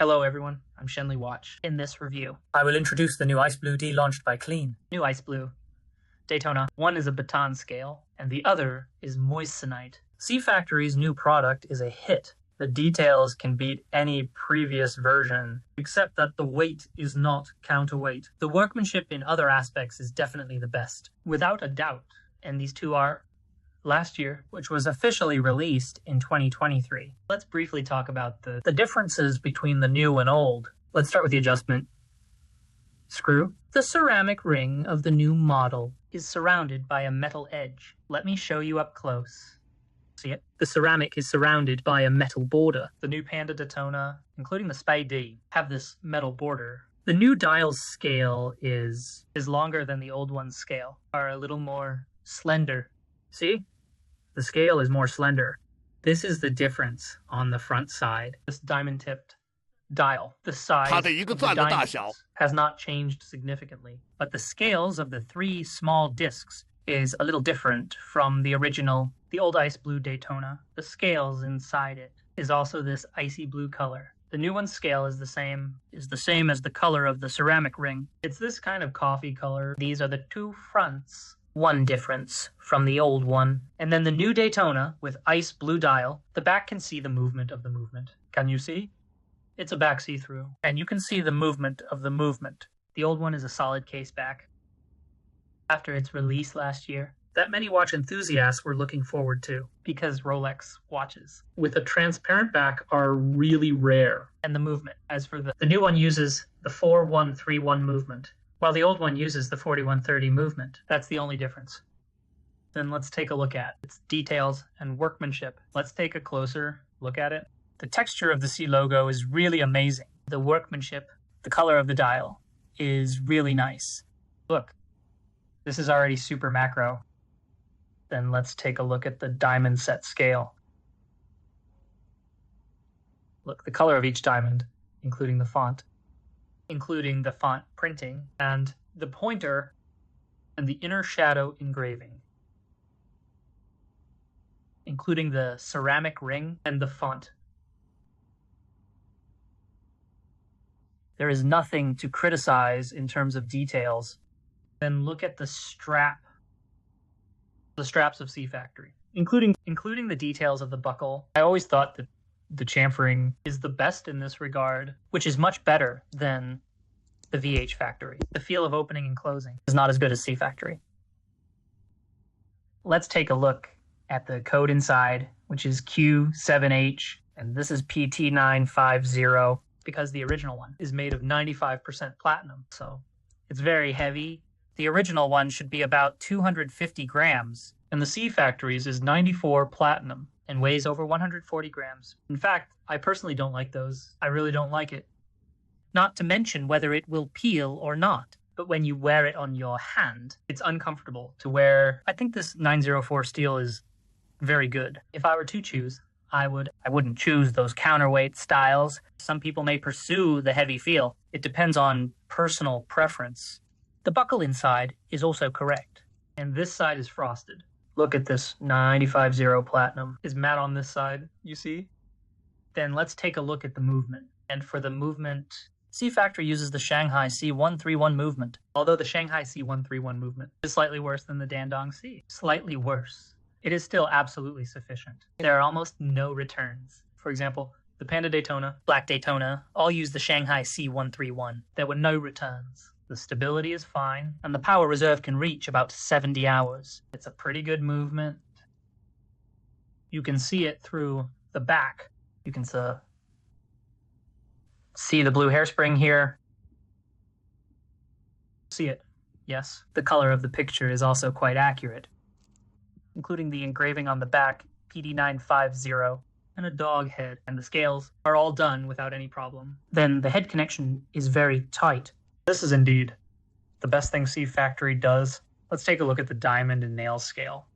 Hello everyone, I'm Shenley Watch. In this review, I will introduce the new Ice Blue D launched by Clean. New Ice Blue Daytona. One is a baton scale, and the other is moissanite. C Factory's new product is a hit. The details can beat any previous version, except that the weight is not counterweight. The workmanship in other aspects is definitely the best, without a doubt, and these two are last year, which was officially released in 2023. Let's briefly talk about the differences between the new and old. Let's start with the adjustment screw. The ceramic ring of the new model is surrounded by a metal edge. Let me show you up close. See it? The ceramic is surrounded by a metal border. The new Panda Daytona, including the Spy D, have this metal border. The new dial's scale is longer than the old one's scale, are a little more slender. See? The scale is more slender. This is the difference on the front side. This diamond-tipped dial, the size of the diamonds has not changed significantly, but the scales of the three small discs is a little different from the original, the old Ice Blue Daytona. The scales inside it is also this icy blue color. The new one's scale is the same as the color of the ceramic ring. It's this kind of coffee color. These are the two fronts. One difference from the old one. And then the new Daytona with ice blue dial, the back can see the movement of the movement. Can you see? It's a back see-through. And you can see the movement of the movement. The old one is a solid case back. After its release last year, that many watch enthusiasts were looking forward to, because Rolex watches with a transparent back are really rare. And the movement, as for the new one uses the 4131 movement, while the old one uses the 4130 movement. That's the only difference. Then let's take a look at its details and workmanship. Let's take a closer look at it. The texture of the C logo is really amazing. The workmanship, the color of the dial is really nice. Look, this is already super macro. Then let's take a look at the diamond set scale. Look, the color of each diamond, including the font printing, and the pointer and the inner shadow engraving, including the ceramic ring and the font. There is nothing to criticize in terms of details. Then look at the straps of C Factory, including the details of the buckle. I always thought that the chamfering is the best in this regard, which is much better than the VH Factory. The feel of opening and closing is not as good as C Factory. Let's take a look at the code inside, which is Q7H, and this is PT950, because the original one is made of 95% platinum, so it's very heavy. The original one should be about 250 grams, and the C Factory's is 94 platinum and weighs over 140 grams. In fact, I personally don't like those. I really don't like it. Not to mention whether it will peel or not. But when you wear it on your hand, it's uncomfortable to wear. I think this 904 steel is very good. If I were to choose, I wouldn't choose those counterweight styles. Some people may pursue the heavy feel. It depends on personal preference. The buckle inside is also correct, and this side is frosted. Look at this 950 platinum. Is matte on this side, you see? Then let's take a look at the movement. And for the movement, C Factory uses the Shanghai C131 movement, although the Shanghai C131 movement is slightly worse than the Dandong C. Slightly worse. It is still absolutely sufficient. There are almost no returns. For example, the Panda Daytona, Black Daytona, all use the Shanghai C131. There were no returns. The stability is fine, and the power reserve can reach about 70 hours. It's a pretty good movement. You can see it through the back. You can see the blue hairspring here. See it? Yes. The color of the picture is also quite accurate, including the engraving on the back, PD950, and a dog head, and the scales are all done without any problem. Then the head connection is very tight. This is indeed the best thing C Factory does. Let's take a look at the diamond and nail scale.